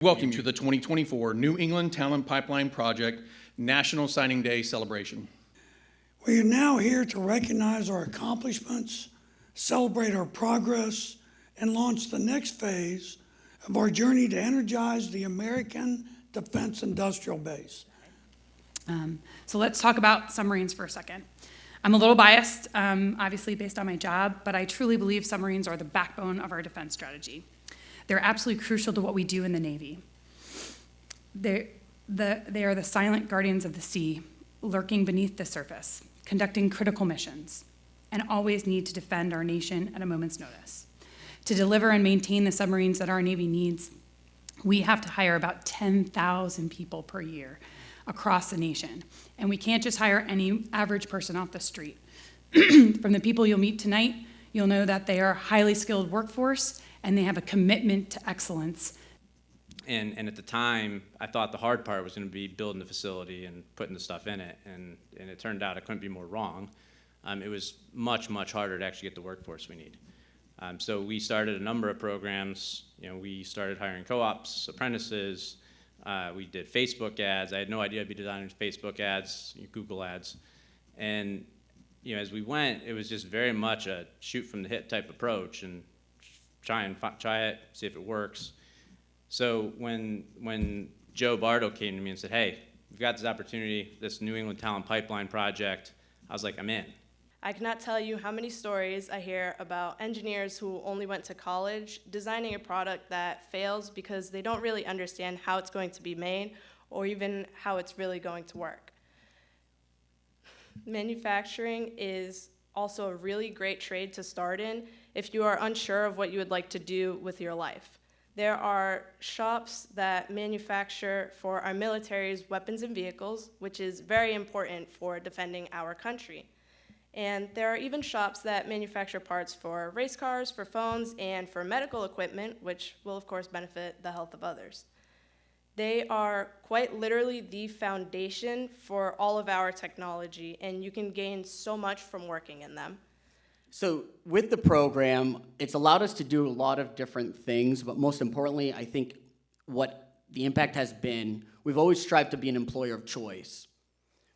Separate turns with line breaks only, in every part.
Welcome to the 2024 New England Talent Pipeline Project National Signing Day celebration.
We are now here to recognize our accomplishments, celebrate our progress, and launch the next phase of our journey to energize the American defense industrial base.
So let's talk about submarines for a second. I'm a little biased, obviously based on my job, but I truly believe submarines are the backbone of our defense strategy. They're absolutely crucial to what we do in the Navy. They are the silent guardians of the sea, lurking beneath the surface, conducting critical missions, and always need to defend our nation at a moment's notice. To deliver and maintain the submarines that our Navy needs, we have to hire about 10,000 people per year across the nation. And we can't just hire any average person off the street. From the people you'll meet tonight, you'll know that they are a highly skilled workforce and they have a commitment to excellence.
And at the time, I thought the hard part was going to be building the facility and putting the stuff in it. And it turned out I couldn't be more wrong. It was much, much harder to actually get the workforce we need. So we started a number of programs. We started hiring co-ops, apprentices. We did Facebook ads. I had no idea I'd be designing Facebook ads, Google ads. And as we went, it was just very much a shoot from the hip type approach and try it, see if it works. So when Joe Bardo came to me and said, hey, we've got this opportunity, this New England Talent Pipeline project, I was like, I'm in.
I cannot tell you how many stories I hear about engineers who only went to college designing a product that fails because they don't really understand how it's going to be made or even how it's really going to work. Manufacturing is also a really great trade to start in if you are unsure of what you would like to do with your life. There are shops that manufacture for our military's weapons and vehicles, which is very important for defending our country. And there are even shops that manufacture parts for race cars, for phones, and for medical equipment, which will of course benefit the health of others. They are quite literally the foundation for all of our technology, and you can gain so much from working in them.
So with the program, it's allowed us to do a lot of different things, but most importantly, I think what the impact has been, we've always strived to be an employer of choice,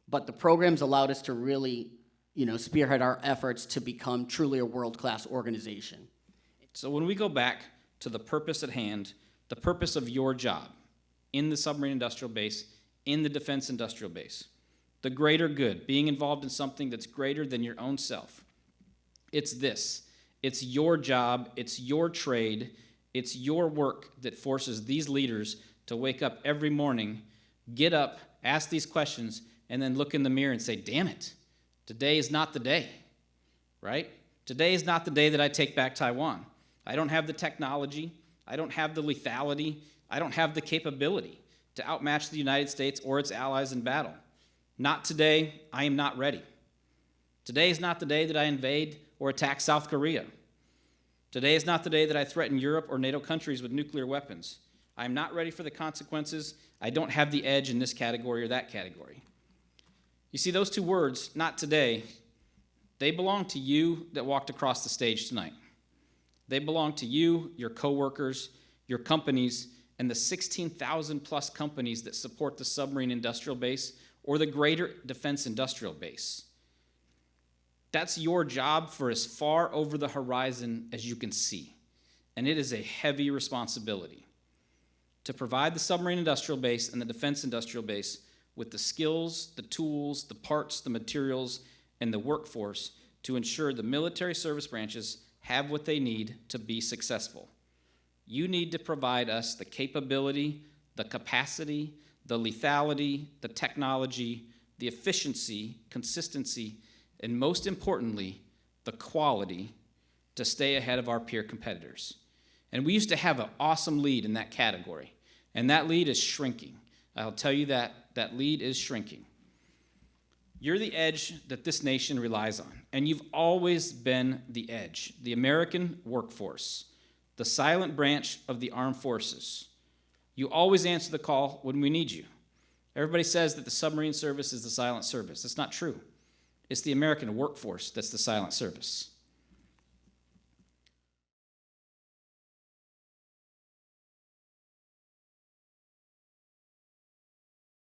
but the program's allowed us to really spearhead our efforts to become truly a world-class organization.
So when we go back to the purpose at hand, the purpose of your job in the submarine industrial base, in the defense industrial base, the greater good, being involved in something that's greater than your own self, it's this. It's your job, it's your trade, it's your work that forces these leaders to wake up every morning, get up, ask these questions, and then look in the mirror and say, damn it. Today is not the day, right? Today is not the day that I take back Taiwan. I don't have the technology. I don't have the lethality. I don't have the capability to outmatch the United States or its allies in battle. Not today. I am not ready. Today is not the day that I invade or attack South Korea. Today is not the day that I threaten Europe or NATO countries with nuclear weapons. I am not ready for the consequences. I don't have the edge in this category or that category. You see, those two words, not today, they belong to you that walked across the stage tonight. They belong to you, your coworkers, your companies, and the 16,000 plus companies that support the submarine industrial base or the greater defense industrial base. That's your job for as far over the horizon as you can see, and it is a heavy responsibility to provide the submarine industrial base and the defense industrial base with the skills, the tools, the parts, the materials, and the workforce to ensure the military service branches have what they need to be successful. You need to provide us the capability, the capacity, the lethality, the technology, the efficiency, consistency, and most importantly, the quality to stay ahead of our peer competitors. And we used to have an awesome lead in that category, and that lead is shrinking. I'll tell you that lead is shrinking. You're the edge that this nation relies on, and you've always been the edge, the American workforce, the silent branch of the armed forces. You always answer the call when we need you. Everybody says that the submarine service is the silent service. That's not true. It's the American workforce that's the silent service.